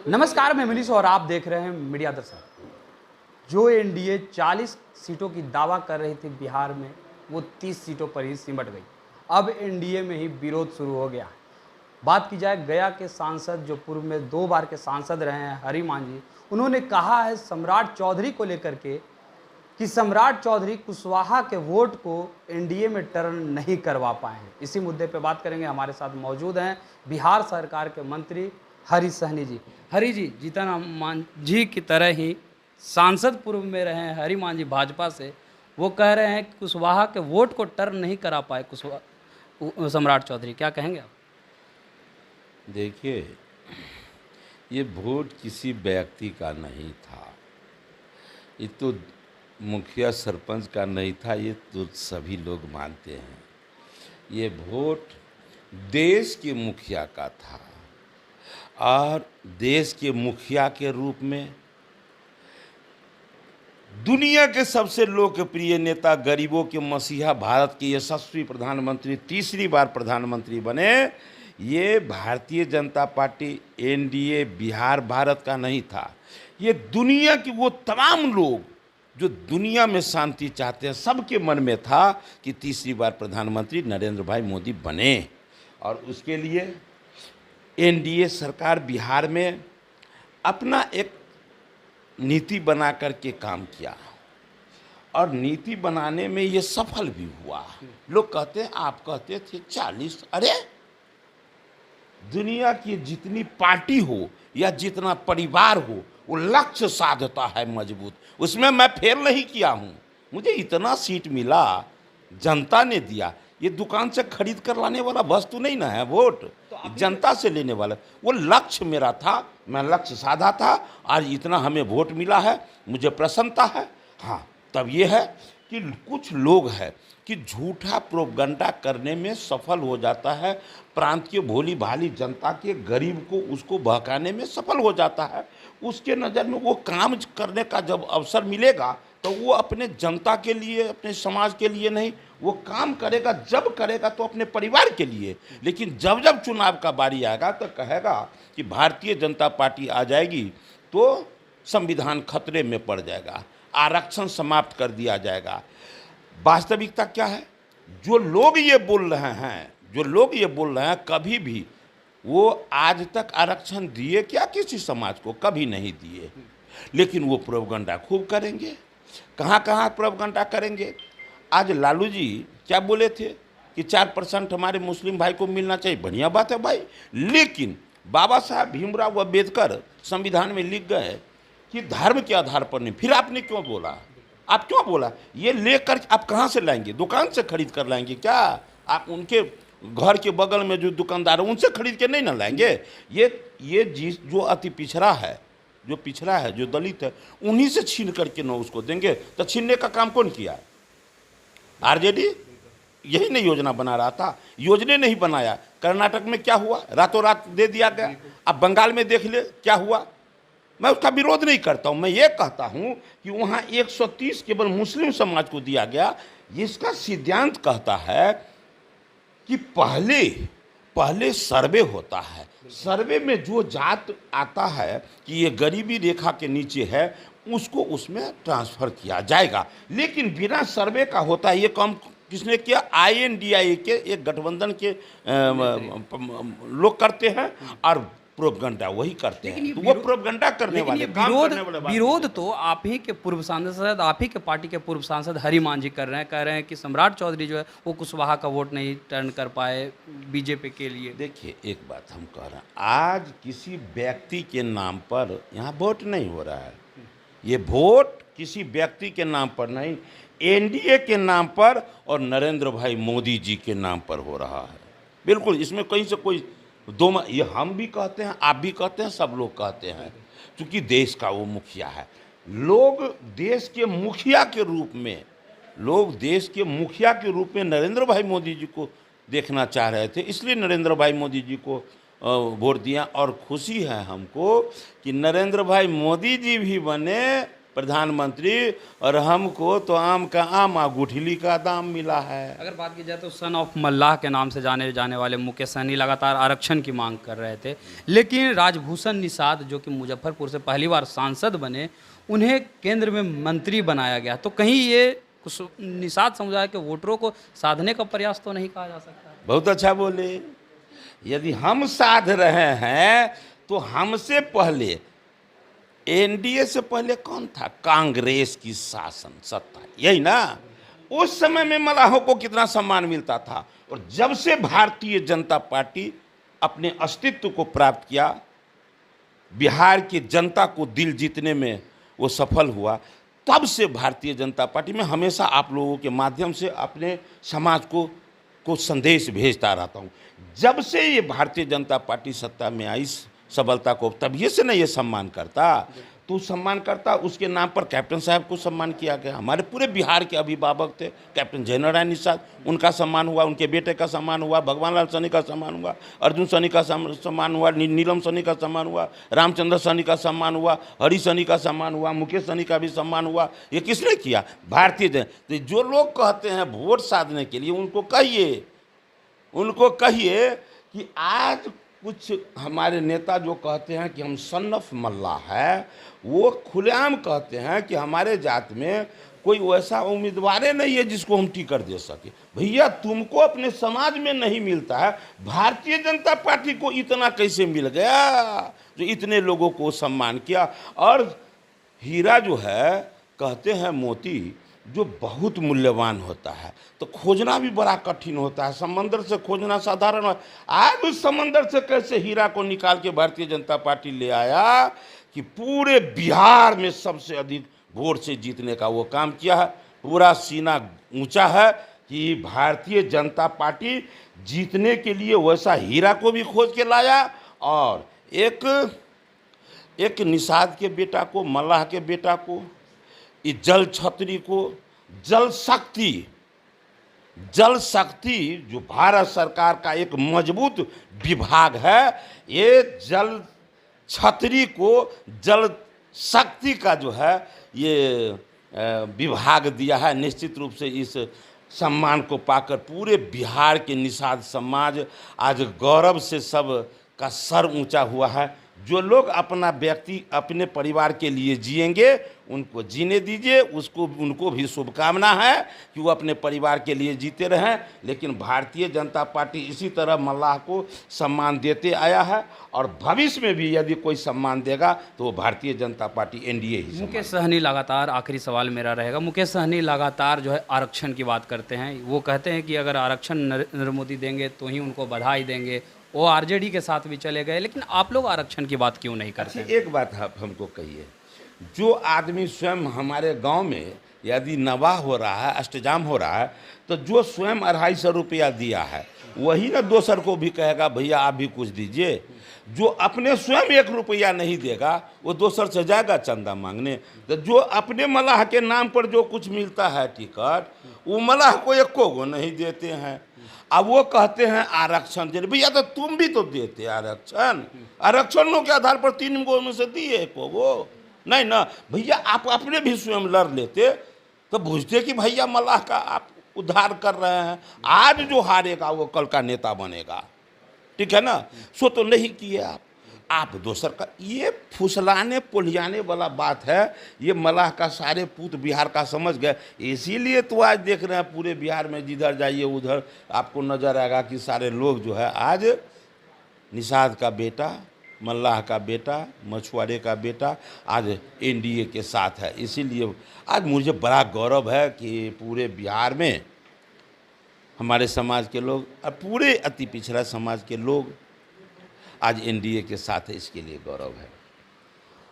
नमस्कार, मैं मनीष और आप देख रहे हैं मीडिया दर्शन। जो एनडीए 40 सीटों की दावा कर रही थी बिहार में, वो 30 सीटों पर ही सिमट गई। अब एनडीए में ही विरोध शुरू हो गया है। बात की जाए गया के सांसद, जो पूर्व में 2 बार के सांसद रहे हैं, हरि मांझी, उन्होंने कहा है सम्राट चौधरी को लेकर के कि सम्राट चौधरी कुशवाहा के वोट को एनडीए में टर्न नहीं करवा पाए हैं। इसी मुद्दे पर बात करेंगे। हमारे साथ मौजूद हैं बिहार सरकार के मंत्री हरि सहनी जी। हरि जी, जीतन मांझी की तरह ही सांसद पूर्व में रहे हैं हरि मांझी भाजपा से, वो कह रहे हैं कि कुशवाहा के वोट को टर्न नहीं करा पाए सम्राट चौधरी, क्या कहेंगे आप? देखिए, ये वोट किसी व्यक्ति का नहीं था, ये तो मुखिया सरपंच का नहीं था, ये तो सभी लोग मानते हैं। ये वोट देश के मुखिया का था और देश के मुखिया के रूप में दुनिया के सबसे लोकप्रिय नेता, गरीबों के मसीहा, भारत के यशस्वी प्रधानमंत्री, तीसरी बार प्रधानमंत्री बने, ये भारतीय जनता पार्टी एनडीए बिहार भारत का नहीं था। ये दुनिया की वो तमाम लोग जो दुनिया में शांति चाहते हैं, सबके मन में था कि तीसरी बार प्रधानमंत्री नरेंद्र भाई मोदी बने। और उसके लिए एनडीए सरकार बिहार में अपना एक नीति बना करके काम किया और नीति बनाने में ये सफल भी हुआ। लोग कहते हैं, आप कहते थे 40, अरे दुनिया की जितनी पार्टी हो या जितना परिवार हो, वो लक्ष्य साधता है मजबूत। उसमें मैं फेल नहीं किया हूँ, मुझे इतना सीट मिला, जनता ने दिया। ये दुकान से खरीद कर लाने वाला वस्तु नहीं ना है वोट, तो जनता से लेने वाला। वो लक्ष्य मेरा था, मैं लक्ष्य साधा था, आज इतना हमें वोट मिला है, मुझे प्रसन्नता है। हाँ, तब ये है कि कुछ लोग हैं कि झूठा प्रोपगंडा करने में सफल हो जाता है, प्रांत के भोली भाली जनता के, गरीब को उसको बहकाने में सफल हो जाता है। उसके नज़र में वो काम करने का जब अवसर मिलेगा तो वो अपने जनता के लिए, अपने समाज के लिए नहीं, वो काम करेगा, जब करेगा तो अपने परिवार के लिए। लेकिन जब जब चुनाव का बारी आएगा तो कहेगा कि भारतीय जनता पार्टी आ जाएगी तो संविधान खतरे में पड़ जाएगा, आरक्षण समाप्त कर दिया जाएगा। वास्तविकता क्या है? जो लोग ये बोल रहे हैं, कभी भी वो आज तक आरक्षण दिए क्या किसी समाज को? कभी नहीं दिए। लेकिन वो प्रोपगंडा खूब करेंगे। कहाँ कहाँ प्रोपगंडा करेंगे। आज लालू जी क्या बोले थे कि 4% हमारे मुस्लिम भाई को मिलना चाहिए। बढ़िया बात है भाई, लेकिन बाबा साहब भीमराव अम्बेडकर संविधान में लिख गए कि धर्म के आधार पर नहीं। फिर आपने क्यों बोला? आप क्यों बोला? ये लेकर आप कहाँ से लाएंगे? दुकान से खरीद कर लाएंगे क्या? आप उनके घर के बगल में जो दुकानदार है उनसे खरीद के नहीं ना लाएंगे। ये जो अति पिछड़ा है, जो दलित है, उन्हीं से छीन करके ना उसको देंगे। तो छीनने का काम कौन किया? आरजेडी यही नहीं योजना बना रहा था? योजना नहीं बनाया। कर्नाटक में क्या हुआ? रातों रात दे दिया गया। अब बंगाल में देख ले क्या हुआ। मैं उसका विरोध नहीं करता हूँ, मैं ये कहता हूँ कि वहाँ 130 केवल मुस्लिम समाज को दिया गया। इसका सिद्धांत कहता है कि पहले सर्वे होता है, सर्वे में जो जात आता है कि ये गरीबी रेखा के नीचे है, उसको उसमें ट्रांसफ़र किया जाएगा। लेकिन बिना सर्वे का होता है। ये काम किसने किया? आईएनडीआई के एक गठबंधन के लोग करते हैं और प्रोपगंडा वही करते हैं। तो वो प्रोपगंडा करने वाले, विरोध तो आप ही के पूर्व सांसद, आप ही के पार्टी के पूर्व सांसद हरि मांझी कर रहे हैं। कह रहे हैं कि सम्राट चौधरी जो है वो कुशवाहा का वोट नहीं टर्न कर पाए बीजेपी के लिए। देखिए, एक बात हम कह रहे हैं, आज किसी व्यक्ति के नाम पर यहाँ वोट नहीं हो रहा है। ये वोट किसी व्यक्ति के नाम पर नहीं, एनडीए के नाम पर और नरेंद्र भाई मोदी जी के नाम पर हो रहा है। बिल्कुल, इसमें कहीं से कोई ये हम भी कहते हैं, आप भी कहते हैं, सब लोग कहते हैं, क्योंकि देश का वो मुखिया है। लोग देश के मुखिया के रूप में नरेंद्र भाई मोदी जी को देखना चाह रहे थे, इसलिए नरेंद्र भाई मोदी जी को वोट दिया। और खुशी है हमको कि नरेंद्र भाई मोदी जी भी बने प्रधानमंत्री, और हमको तो आम का आम आ गुठली का दाम मिला है। अगर बात की जाए तो सन ऑफ मल्लाह के नाम से जाने जाने वाले मुकेश सहनी लगातार आरक्षण की मांग कर रहे थे, लेकिन राजभूषण निषाद जो कि मुजफ्फरपुर से पहली बार सांसद बने, उन्हें केंद्र में मंत्री बनाया गया। तो कहीं ये कुछ निषाद समुदाय के वोटरों को साधने का प्रयास तो नहीं कहा जा सकता? बहुत अच्छा बोले। यदि हम साध रहे हैं तो हमसे पहले, एनडीए से पहले कौन था? कांग्रेस की शासन सत्ता, यही ना। उस समय में मलाहों को कितना सम्मान मिलता था। और जब से भारतीय जनता पार्टी अपने अस्तित्व को प्राप्त किया, बिहार की जनता को दिल जीतने में वो सफल हुआ, तब से भारतीय जनता पार्टी में हमेशा आप लोगों के माध्यम से अपने समाज को संदेश भेजता रहता हूँ। जब से ये भारतीय जनता पार्टी सत्ता में आई, सबलता को तभी से न ये सम्मान करता, तो सम्मान करता। उसके नाम पर कैप्टन साहब को सम्मान किया गया। हमारे पूरे बिहार के अभिभावक थे कैप्टन जयनारायण निषाद, उनका सम्मान हुआ, उनके बेटे का सम्मान हुआ, भगवान लाल सहनी का सम्मान हुआ, अर्जुन सहनी का सम्मान हुआ, नीलम सहनी का सम्मान हुआ, रामचंद्र सहनी का सम्मान हुआ, हरी सहनी का सम्मान हुआ, मुकेश सहनी का भी सम्मान हुआ। ये किसने किया? भारतीय जनता। तो जो लोग कहते हैं वोट साधने के लिए, उनको कहिए कि आज कुछ हमारे नेता जो कहते हैं कि हम सन ऑफ मल्लाह है, वो खुलेआम कहते हैं कि हमारे जात में कोई वैसा उम्मीदवार नहीं है जिसको हम टिकट दे सके। भैया, तुमको अपने समाज में नहीं मिलता है, भारतीय जनता पार्टी को इतना कैसे मिल गया जो इतने लोगों को सम्मान किया। और हीरा जो है, कहते हैं मोती जो बहुत मूल्यवान होता है, तो खोजना भी बड़ा कठिन होता है। समंदर से खोजना साधारण है। आज उस समंदर से कैसे हीरा को निकाल के भारतीय जनता पार्टी ले आया कि पूरे बिहार में सबसे अधिक वोट से जीतने का वो काम किया है। पूरा सीना ऊंचा है कि भारतीय जनता पार्टी जीतने के लिए वैसा हीरा को भी खोज के लाया। और एक निषाद के बेटा को, मल्लाह के बेटा को, इस जल छतरी को, जल शक्ति जो भारत सरकार का एक मजबूत विभाग है, ये जल छतरी को जल शक्ति का जो है ये विभाग दिया है। निश्चित रूप से इस सम्मान को पाकर पूरे बिहार के निषाद समाज आज गौरव से सब का सर ऊंचा हुआ है। जो लोग अपना व्यक्ति अपने परिवार के लिए जिएंगे, उनको जीने दीजिए। उनको भी शुभकामना है कि वो अपने परिवार के लिए जीते रहें। लेकिन भारतीय जनता पार्टी इसी तरह मल्लाह को सम्मान देते आया है, और भविष्य में भी यदि कोई सम्मान देगा तो वो भारतीय जनता पार्टी एनडीए ही। मुकेश सहनी लगातार, आखिरी सवाल मेरा रहेगा, मुकेश सहनी लगातार जो है आरक्षण की बात करते हैं। वो कहते हैं कि अगर आरक्षण नरेंद्र मोदी देंगे तो ही उनको बधाई देंगे। वो आरजेडी के साथ भी चले गए, लेकिन आप लोग आरक्षण की बात क्यों नहीं करते? एक बात आप हमको कहिए, जो आदमी स्वयं हमारे गांव में यदि नवाह हो रहा है, अष्टजाम हो रहा है, तो जो स्वयं 250 रुपया दिया है वही ना दोसर को भी कहेगा भैया आप भी कुछ दीजिए। जो अपने स्वयं 1 रुपया नहीं देगा वो दोसर से जाएगा चंदा मांगने। तो जो अपने मलाह के नाम पर जो कुछ मिलता है टिकट, वो मलाह को एको गो नहीं देते हैं। अब वो कहते हैं आरक्षण दे। भैया, तो तुम भी तो देते आरक्षणों के आधार पर 3 गो में से दिए एको गो नहीं ना। भैया, आप अपने भी स्वयं लड़ लेते तो बुझते कि भैया मलाह का आप उद्धार कर रहे हैं। आज जो हारेगा वो कल का नेता बनेगा, ठीक है ना। सो तो नहीं किए आप दोसर का। ये फुसलाने पुलियाने वाला बात है। ये मलाह का सारे पूत बिहार का समझ गए। इसीलिए तो आज देख रहे हैं पूरे बिहार में जिधर जाइए उधर आपको नजर आएगा कि सारे लोग जो है आज निषाद का बेटा, मल्लाह का बेटा, मछुआरे का बेटा आज एनडीए के साथ है। इसीलिए आज मुझे बड़ा गौरव है कि पूरे बिहार में हमारे समाज के लोग और पूरे अति पिछड़ा समाज के लोग आज एनडीए के साथ है। इसके लिए गौरव है।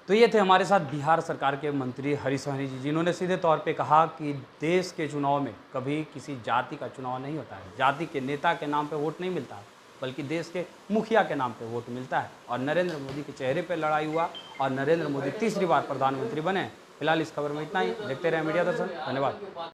तो ये थे हमारे साथ बिहार सरकार के मंत्री हरी सहनी जी, जिन्होंने सीधे तौर पे कहा कि देश के चुनाव में कभी किसी जाति का चुनाव नहीं होता है। जाति के नेता के नाम पे वोट नहीं मिलता, बल्कि देश के मुखिया के नाम पे वोट मिलता है। और नरेंद्र मोदी के चेहरे पे लड़ाई हुआ और नरेंद्र मोदी तीसरी बार प्रधानमंत्री बने। फिलहाल इस खबर में इतना ही। देखते रहे मीडिया दर्शन। धन्यवाद।